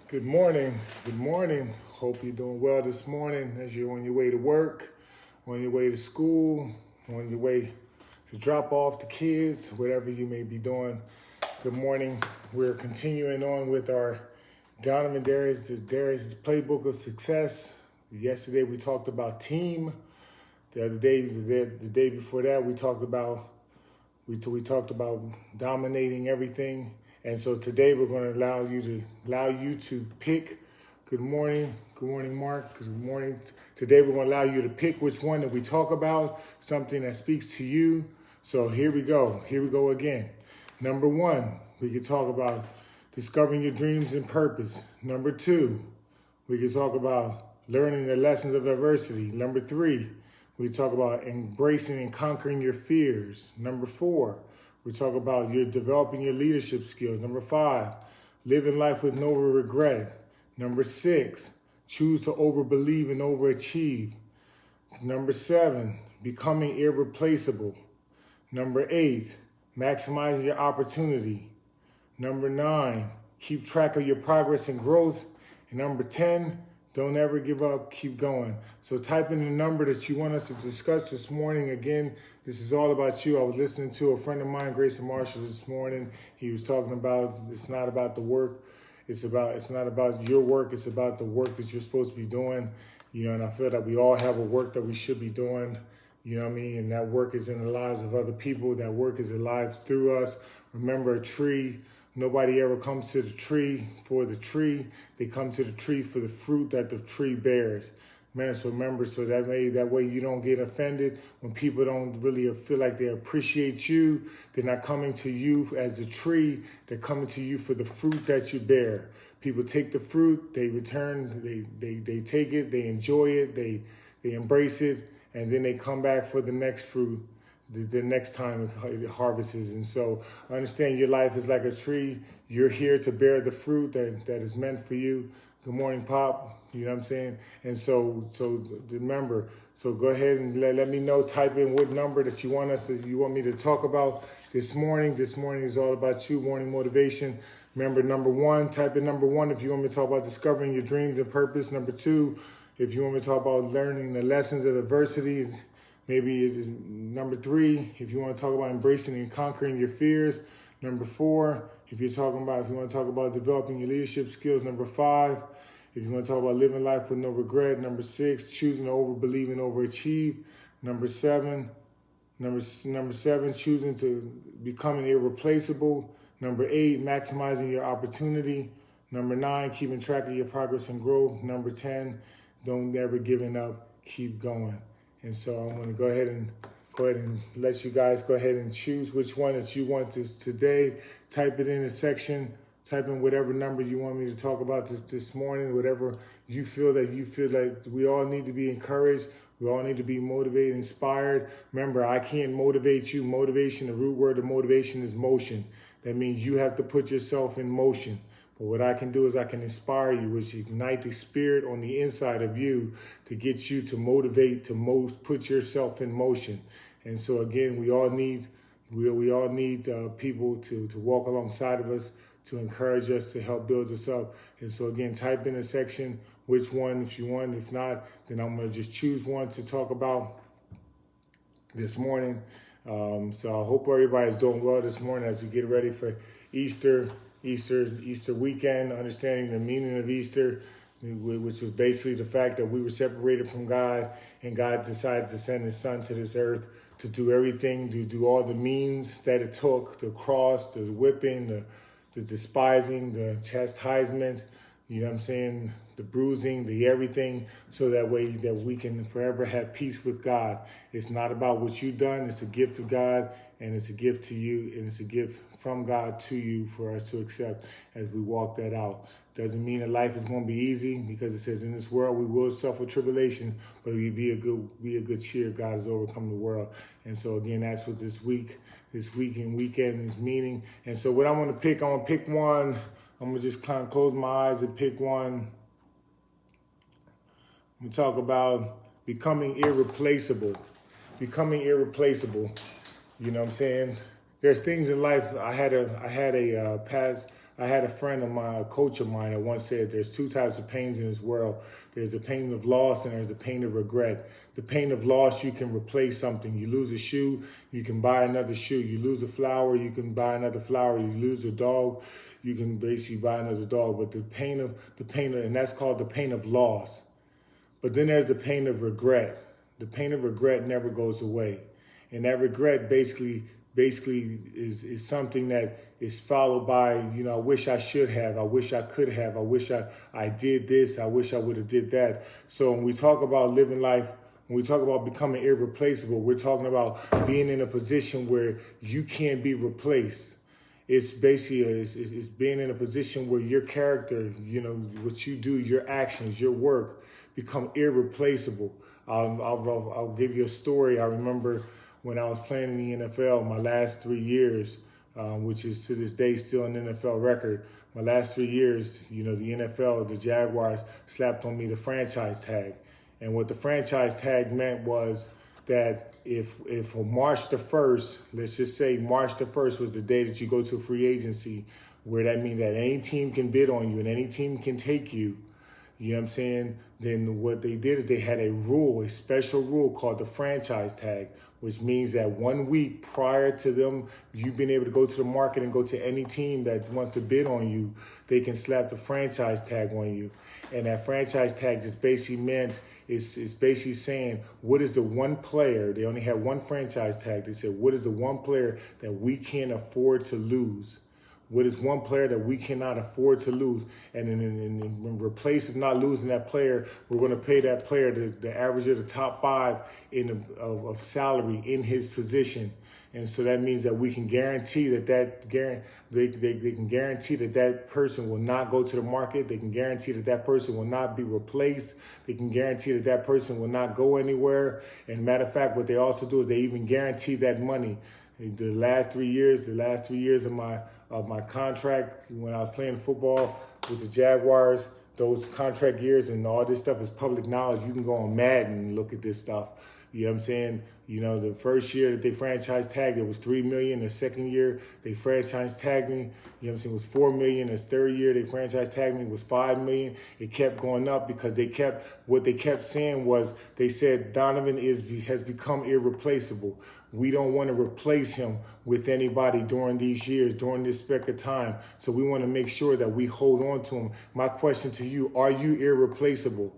Good morning. Good morning. Hope you're doing well this morning as you're on your way to work, on your way to school, on your way to drop off the kids, whatever you may be doing. Good morning. We're continuing on with our Donovan Darius' Playbook of Success. Yesterday we talked about team. The day before that we talked about dominating everything. And so today we're going to allow you to pick. Good morning, Mark. Good morning. Today we're going to allow you to pick which one that we talk about, something that speaks to you. So here we go. Here we go again. Number one, we can talk about discovering your dreams and purpose. Number two, we can talk about learning the lessons of adversity. Number three, we talk about embracing and conquering your fears. Number four, we talk about developing your leadership skills. Number five, living life with no regret. Number six, choose to overbelieve and overachieve. Number seven, becoming irreplaceable. Number eight, maximizing your opportunity. Number nine, keep track of your progress and growth. And number 10, don't ever give up, keep going. So type in the number that you want us to discuss this morning. Again, this is all about you. I was listening to a friend of mine, Grayson Marshall, this morning. He was talking about it's not about the work. It's not about your work. It's about the work that you're supposed to be doing. And I feel that we all have a work that we should be doing. You know what I mean? And that work is in the lives of other people. That work is in lives through us. Remember, a tree. Nobody ever comes to the tree for the tree. They come to the tree for the fruit that the tree bears. Man, so remember, so that way you don't get offended when people don't really feel like they appreciate you. They're not coming to you as a tree. They're coming to you for the fruit that you bear. People take the fruit, they return, they take it, they enjoy it, they embrace it, and then they come back for the next fruit. The next time it harvests. And so understand your life is like a tree. You're here to bear the fruit that is meant for you. Good morning, Pop. You know what I'm saying? And so remember, so go ahead and let me know, type in what number that you want me to talk about this morning. This morning is all about you, morning motivation. Remember, number one, type in number one if you want me to talk about discovering your dreams and purpose. Number two, if you want me to talk about learning the lessons of adversity. Maybe it is number three, if you want to talk about embracing and conquering your fears. Number four, if you want to talk about developing your leadership skills. Number five, if you want to talk about living life with no regret. Number six, choosing to overbelieve and overachieve. Number seven, choosing to becoming irreplaceable. Number eight, maximizing your opportunity. Number nine, keeping track of your progress and growth. Number 10, don't ever giving up, keep going. And so I'm going to go ahead and let you guys go ahead and choose which one that you want this today. Type it in the section. Type in whatever number you want me to talk about this morning, whatever you feel like we all need to be encouraged. We all need to be motivated, inspired. Remember, I can't motivate you. Motivation, the root word of motivation is motion. That means you have to put yourself in motion. But what I can do is I can inspire you, which ignite the spirit on the inside of you to get you to motivate, to put yourself in motion. And so again, we all need people to walk alongside of us, to encourage us, to help build us up. And so again, type in the section which one if you want. If not, then I'm going to just choose one to talk about this morning. So I hope everybody's doing well this morning as we get ready for Easter weekend, understanding the meaning of Easter, which was basically the fact that we were separated from God, and God decided to send his son to this earth to do everything, to do all the means that it took, the cross, the whipping, the despising, the chastisement, you know what I'm saying, the bruising, the everything, so that way that we can forever have peace with God. It's not about what you've done. It's a gift of God, and it's a gift to you, and it's a gift from God to you for us to accept as we walk that out. Doesn't mean that life is going to be easy, because it says in this world we will suffer tribulation, but we be a good cheer. God has overcome the world. And so again, that's what this week and weekend is meaning. And so what I'm going to pick one. I'm going to just kind of close my eyes and pick one. I'm going to talk about becoming irreplaceable. Becoming irreplaceable. You know what I'm saying? There's things in life. I had a I had a friend of mine, a coach of mine, that once said there's two types of pains in this world. There's the pain of loss and there's the pain of regret. The pain of loss, you can replace something. You lose a shoe, you can buy another shoe. You lose a flower, you can buy another flower. You lose a dog, you can basically buy another dog. But and that's called the pain of loss. But then there's the pain of regret. The pain of regret never goes away. And that regret basically is something that is followed by, I wish I should have, I wish I could have, I wish I did this, I wish I would have did that. So when we talk about living life, when we talk about becoming irreplaceable, we're talking about being in a position where you can't be replaced. It's basically it's being in a position where your character, what you do, your actions, your work become irreplaceable. I'll give you a story. I remember when I was playing in the NFL, my last 3 years, which is to this day still an NFL record, my last 3 years, the NFL, the Jaguars slapped on me the franchise tag. And what the franchise tag meant was that if March the 1st, let's just say March the 1st was the day that you go to free agency, where that means that any team can bid on you and any team can take you, you know what I'm saying? Then what they did is they had a special rule called the franchise tag, which means that 1 week prior to them, you being able to go to the market and go to any team that wants to bid on you, they can slap the franchise tag on you. And that franchise tag just basically meant, it's basically saying, what is the one player, they only had one franchise tag, they said, what is the one player that we can't afford to lose? What is one player that we cannot afford to lose? And in replace of not losing that player, we're going to pay that player the average of the top 5 of salary in his position. And so that means that we can guarantee they can guarantee that person will not go to the market. They can guarantee that person will not be replaced. They can guarantee that person will not go anywhere. And matter of fact, what they also do is they even guarantee that money. The last 3 years of my contract when I was playing football with the Jaguars, those contract years and all this stuff is public knowledge. You can go on Madden and look at this stuff. You know what I'm saying? The first year that they franchise tagged, it was $3 million. The second year they franchise tagged me, you know what I'm saying, it was $4 million. The third year they franchise tagged me, it was $5 million. It kept going up because what they kept saying was, they said Donovan has become irreplaceable. We don't want to replace him with anybody during these years, during this spec of time. So we want to make sure that we hold on to him. My question to you, are you irreplaceable?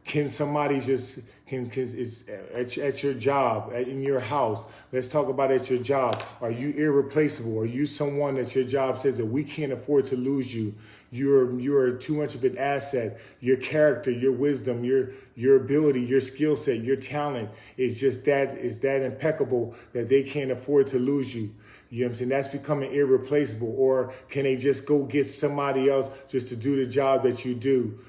Can somebody is at your job, in your house? Let's talk about at your job. Are you irreplaceable? Are you someone that your job says that we can't afford to lose you? You're too much of an asset. Your character, your wisdom, your ability, your skill set, your talent is that impeccable that they can't afford to lose you. You know what I'm saying? That's becoming irreplaceable. Or can they just go get somebody else just to do the job that you do?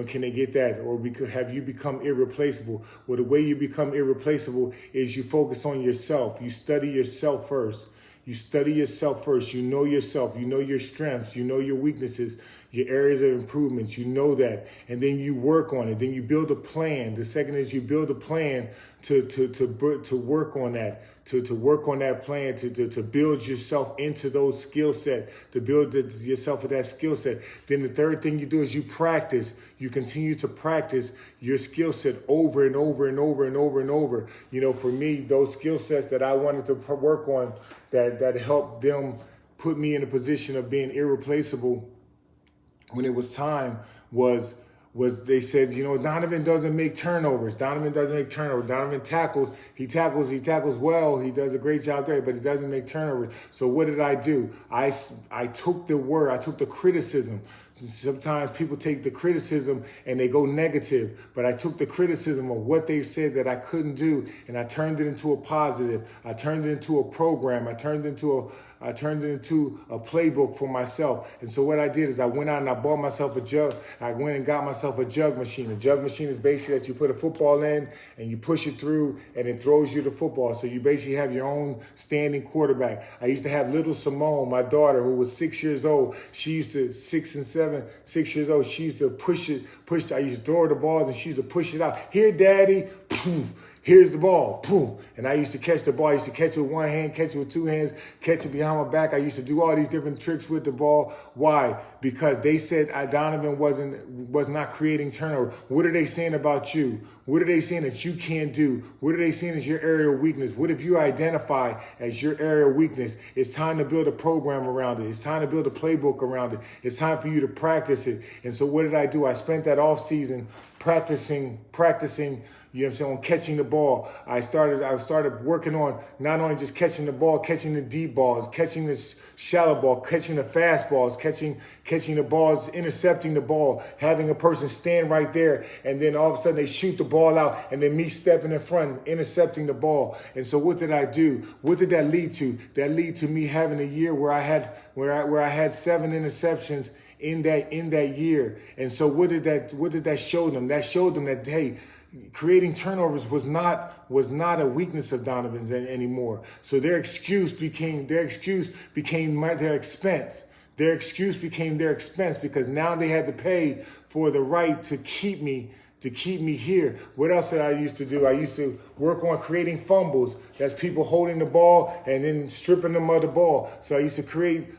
Can they get that? Or have you become irreplaceable? Well, the way you become irreplaceable is you focus on yourself. You study yourself first. You study yourself first. You know yourself. You know your strengths. You know your weaknesses, your areas of improvements. You know that. And then you work on it. Then you build a plan. The second is you build a plan to work on that, to work on that plan, to build yourself into those skill set, to build yourself with that skill set. Then the third thing you do is you practice. You continue to practice your skill set over and over and over and over and over. For me, those skill sets that I wanted to work on that helped them put me in a position of being irreplaceable when it was time was they said, Donovan doesn't make turnovers. Donovan doesn't make turnovers. Donovan tackles. He tackles well. He does a great job there, but he doesn't make turnovers. So what did I do? I took the criticism. Sometimes people take the criticism and they go negative, but I took the criticism of what they said that I couldn't do and I turned it into a positive. I turned it into a program. I turned it into a playbook for myself. And so what I did is I went out and I bought myself a jug. I went and got myself a jug machine. A jug machine is basically that you put a football in and you push it through and it throws you the football. So you basically have your own standing quarterback. I used to have little Simone, my daughter, who was 6 years old. She used to, 6 years old, she used to push it. I used to throw her the balls and she used to push it out. Here, Daddy. Poof. Here's the ball, boom. And I used to catch the ball. I used to catch it with one hand, catch it with two hands, catch it behind my back. I used to do all these different tricks with the ball. Why? Because they said Donovan was not creating turnover. What are they saying about you? What are they saying that you can't do? What are they saying is your area of weakness? What if you identify as your area of weakness? It's time to build a program around it. It's time to build a playbook around it. It's time for you to practice it. And so what did I do? I spent that off season practicing, you know what I'm saying, on catching the ball. I started working on not only just catching the ball, catching the deep balls, catching the shallow ball, catching the fast balls, catching the balls, intercepting the ball, having a person stand right there, and then all of a sudden they shoot the ball out, and then me stepping in front, intercepting the ball. And so what did I do? What did that lead to? That lead to me having a year where I had 7 interceptions in that year. And so what did that show them? That showed them that, hey, creating turnovers was not a weakness of Donovan's anymore. So their excuse became their expense. Their excuse became their expense because now they had to pay for the right to keep me here. What else did I used to do? I used to work on creating fumbles. That's people holding the ball and then stripping them of the ball. So I used to create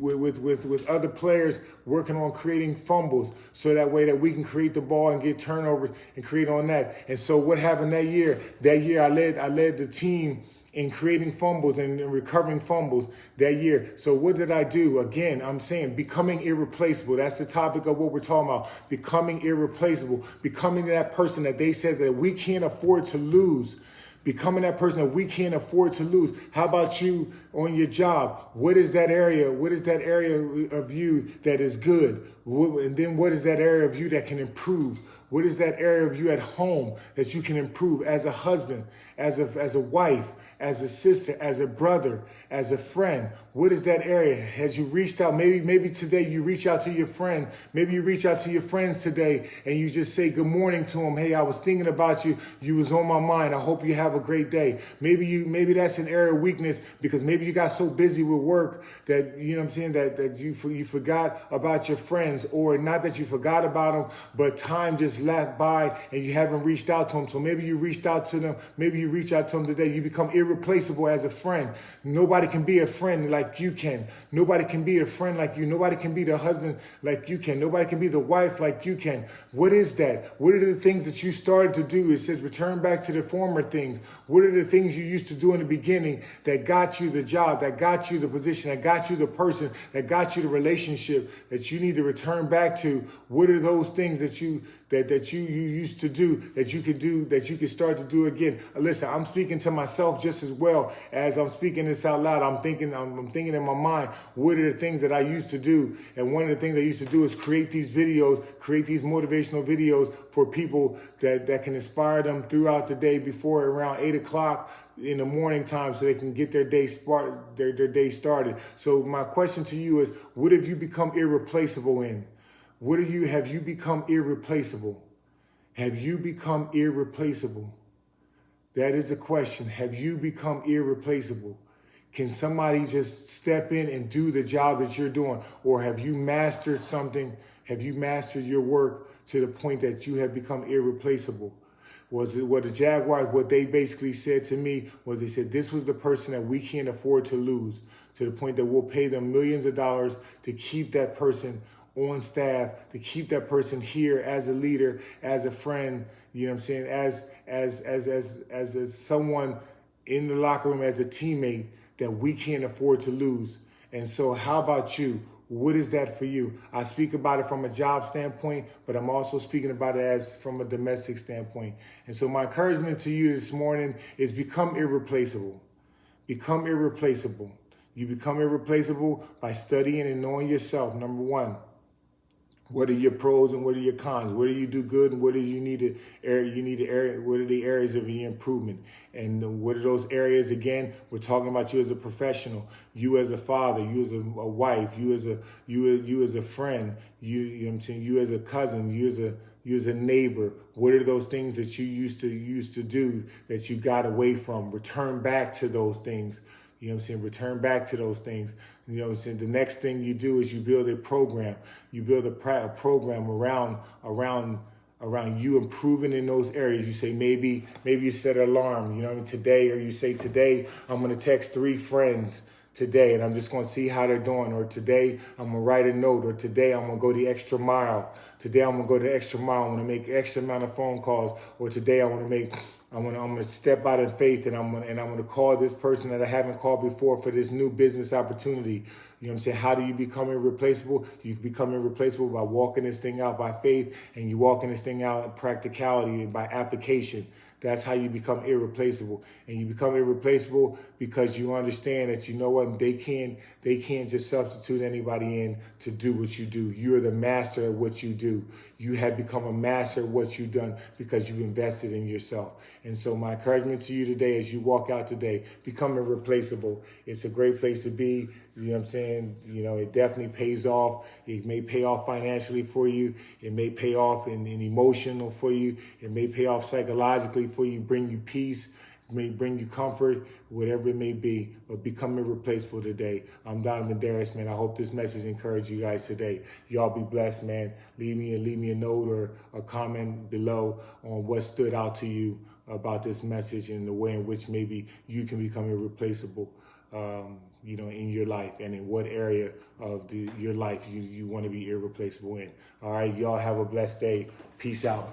with other players, working on creating fumbles so that way that we can create the ball and get turnovers and create on that. And so what happened that year? That year I led the team in creating fumbles and recovering fumbles that year. So what did I do? Again, I'm saying becoming irreplaceable. That's the topic of what we're talking about. Becoming irreplaceable. Becoming that person that they said that we can't afford to lose. Becoming that person that we can't afford to lose. How about you on your job? What is that area? What is that area of you that is good? And then what is that area of you that can improve? What is that area of you at home that you can improve as a husband, as a wife, as a sister, as a brother, as a friend? What is that area? Has you reached out? Maybe today you reach out to your friend. Maybe you reach out to your friends today and you just say good morning to them. Hey, I was thinking about you. You was on my mind. I hope you have a great day. Maybe that's an area of weakness because maybe you got so busy with work that, you know what I'm saying, that you forgot about your friends, or not that you forgot about them, but time just left by and you haven't reached out to them. So maybe you reached out to them. Maybe you reach out to them today. You become irreplaceable as a friend. Nobody can be a friend like you can. Nobody can be a friend like you. Nobody can be the husband like you can. Nobody can be the wife like you can. What is that? What are the things that you started to do? It says return back to the former things. What are the things you used to do in the beginning that got you the job, that got you the position, that got you the person, that got you the relationship that you need to return back to? What are those things that you used to do that you could start to do again? Listen, I'm speaking to myself just as well as I'm speaking this out loud. I'm thinking in my mind, what are the things that I used to do? And one of the things I used to do is create these videos, create these motivational videos for people that can inspire them throughout the day before around 8 o'clock in the morning time so they can get their day started. So my question to you is, what have you become irreplaceable in? Have you become irreplaceable? Have you become irreplaceable? That is a question. Have you become irreplaceable? Can somebody just step in and do the job that you're doing? Or have you mastered something? Have you mastered your work to the point that you have become irreplaceable? Was it what the Jaguars, what they basically said to me was they said, this was the person that we can't afford to lose, to the point that we'll pay them millions of dollars to keep that person on staff, to keep that person here as a leader, as a friend, you know what I'm saying, as someone in the locker room, as a teammate that we can't afford to lose. And so how about you? What is that for you? I speak about it from a job standpoint, but I'm also speaking about it as from a domestic standpoint. And so my encouragement to you this morning is become irreplaceable. Become irreplaceable. You become irreplaceable by studying and knowing yourself, number one. What are your pros and what are your cons? What do you do good and what do you need to what are the areas of your improvement? And what are those areas? Again, we're talking about you as a professional, you as a father, you as a wife, you as a friend, you know what I'm saying, you as a cousin, you as a neighbor. What are those things that you used to do that you got away from? Return back to those things. You know what I'm saying? Return back to those things. You know what I'm saying? The next thing you do is you build a program. You build a program around around you improving in those areas. You say maybe you set an alarm, today, or you say today I'm going to text 3 friends today and I'm just going to see how they're doing, or today I'm going to write a note, or today I'm going to go the extra mile. Today I'm going to go the extra mile. I'm going to make X amount of phone calls, or today I'm going to step out in faith and I'm going to call this person that I haven't called before for this new business opportunity. You know what I'm saying? How do you become irreplaceable? You become irreplaceable by walking this thing out by faith, and you walking this thing out in practicality and by application. That's how you become irreplaceable. And you become irreplaceable because you understand that, they can't just substitute anybody in to do what you do. You're the master of what you do. You have become a master of what you've done because you've invested in yourself. And so my encouragement to you today, as you walk out today, become irreplaceable. It's a great place to be. You know what I'm saying? It definitely pays off. It may pay off financially for you. It may pay off in emotional for you. It may pay off psychologically for you, bring you peace, may bring you comfort, whatever it may be. But become irreplaceable today. I'm Donovan Darius, man. I hope this message encouraged you guys today. Y'all be blessed, man. Leave me a note or a comment below on what stood out to you about this message and the way in which maybe you can become irreplaceable. In your life, and in what area of your life you want to be irreplaceable in. All right, y'all have a blessed day. Peace out.